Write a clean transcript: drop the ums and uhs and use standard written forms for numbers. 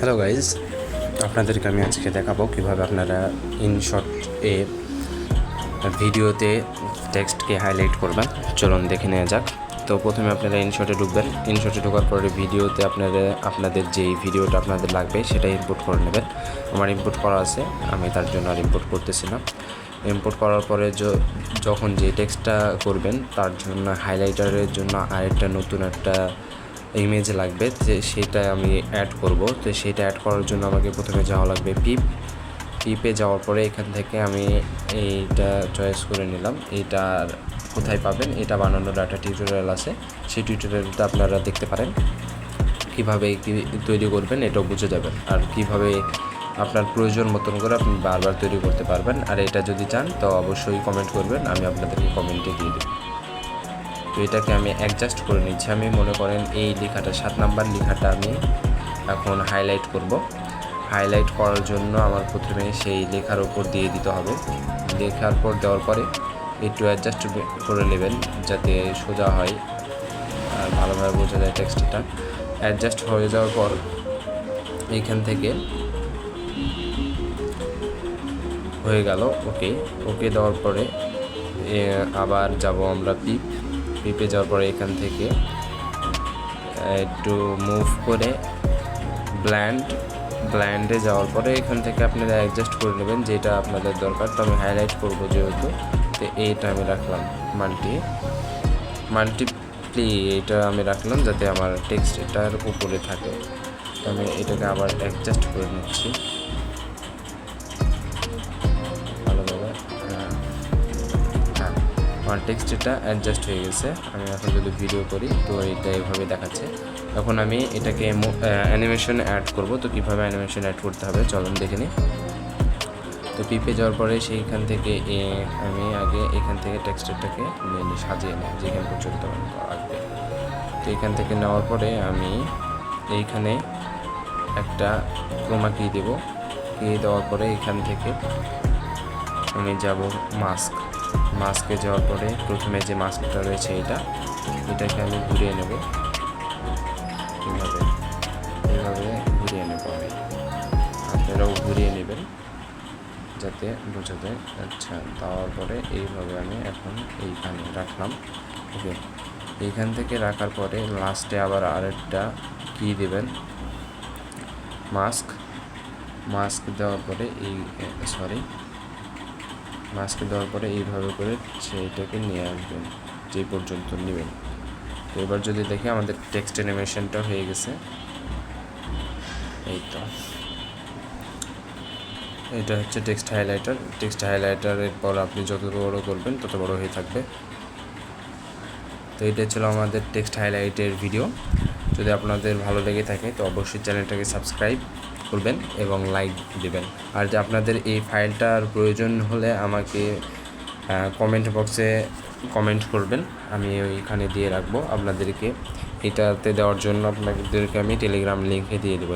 Hello guys, আপনাদেরকে আমি আজকে দেখাবো কীভাবে আপনারা ইনশট এ ভিডিওতে টেক্সটকে হাইলাইট করবেন। চলুন দেখে নেওয়া যাক। তো প্রথমে আপনারা ইনশটে ঢুকবেন। ইনশটে ঢোকার পরে ভিডিওতে আপনাদের যেই ভিডিওটা আপনাদের লাগবে সেটা ইনপুট করে নেবেন। আমার ইনপুট করা আছে, আমি তার জন্য আর ইনপুট করতেছি না। ইনপুট করার পরে যখন যে টেক্সটটা করবেন তার জন্য হাইলাইটারের জন্য আরেকটা নতুন একটা ইমেজ লাগবে, যে সেটা আমি অ্যাড করব। তো সেটা অ্যাড করার জন্য আমাকে প্রথমে যাওয়া লাগবে পিপে যাওয়ার পরে এখান থেকে আমি এইটা চয়েস করে নিলাম। এইটার কোথায় পাবেন, এটা বানানোর একটা টিউটোরিয়াল আছে, সেই টিউটোরিয়ালটা আপনারা দেখতে পারেন। কীভাবে তৈরি করবেন এটাও বুঝে যাবেন, আর কিভাবে আপনার প্রয়োজন মতন করে আপনি বারবার তৈরি করতে পারবেন। আর এটা যদি চান তো অবশ্যই কমেন্ট করবেন, আমি আপনাদেরকে কমেন্টে দিয়ে দেব। তো এটাকে আমি অ্যাডজাস্ট করে নিচ্ছি। আমি মনে করেন এই লেখাটা 7 নাম্বার লেখাটা আমি এখন হাইলাইট করব। হাইলাইট করার জন্য আমার প্রথমে সেই লেখার ওপর দিয়ে দিতে হবে। লেখার পর দেওয়ার পরে একটু অ্যাডজাস্ট করে নেবেন যাতে সোজা হয় আর ভালোভাবে বোঝা যায় টেক্সটটা। অ্যাডজাস্ট হয়ে যাওয়ার পর এইখান থেকে হয়ে গেল ওকে দেওয়ার পরে আবার যাব আমরা পিপে যাওয়ার পরে এখান থেকে একটু মুভ করে ব্ল্যান্ডে যাওয়ার পরে এখান থেকে আপনারা অ্যাডজাস্ট করে নেবেন যেটা আপনাদের দরকার। তো আমি হাইলাইট করব যেহেতু, তো এইটা আমি রাখলাম মাল্টিপ্লি এটা আমি রাখলাম যাতে আমার টেক্সট এটার উপরে থাকে। তো আমি এটাকে আবার অ্যাডজাস্ট করে নিচ্ছি ভালোভাবে। আমার টেক্সট এটা অ্যাডজাস্ট হয়ে গেছে। আমি এখন যদি ভিডিও করি তো এটা এইভাবে দেখাচ্ছে। এখন আমি এটাকে অ্যানিমেশন অ্যাড করব। তো কীভাবে অ্যানিমেশন অ্যাড করতে হবে চলুন দেখে নিই। তো পিপে যাওয়ার পরে সেইখান থেকে আমি আগে এখান থেকে টেক্সটটাকে সাজিয়ে নিই যেখান পর্যন্ত আসবে। তো এখান থেকে নেওয়ার পরে আমি এইখানে একটা ক্রোমা কি দেব। কি দেওয়ার পরে এখান থেকে আমি যাব মাস্কে যাওয়ার পরে প্রথমে যে মাস্কটা রয়েছে এটাকে আমি ঘুরিয়ে নেব। এইভাবে ঘুরিয়ে নেব আমি, আপনারাও ঘুরিয়ে নেবেন যাতে বোঝা যায়। আচ্ছা, দেওয়ার পরে এইভাবে আমি এখন এইখানে রাখলাম। এইখান থেকে রাখার পরে লাস্টে আবার আরেকটা কি দেবেন, মাস্ক দেওয়ার পরে মাস্ক দেওয়ার পরে এইভাবে করে সেইটাকে নিয়ে আসবেন যে পর্যন্ত নেবেন। তো এবার যদি দেখি আমাদের টেক্সট অ্যানিমেশনটা হয়ে গেছে। এই তো এটা হচ্ছে টেক্সট হাইলাইটারের পর আপনি যত বড় করবেন তত বড় হয়ে থাকবে। তো এটা ছিল আমাদের টেক্সট হাইলাইটের ভিডিও। যদি আপনাদের ভালো লেগে থাকে তো অবশ্যই চ্যানেলটাকে সাবস্ক্রাইব করবেন এবং লাইক দেবেন। আর যে আপনাদের এই ফাইলটার প্রয়োজন হলে আমাকে কমেন্ট বক্সে কমেন্ট করবেন, আমি ওইখানে দিয়ে রাখবো আপনাদেরকে। এটাতে দেওয়ার জন্য আপনাদেরকে আমি টেলিগ্রাম লিঙ্কে দিয়ে দেবো।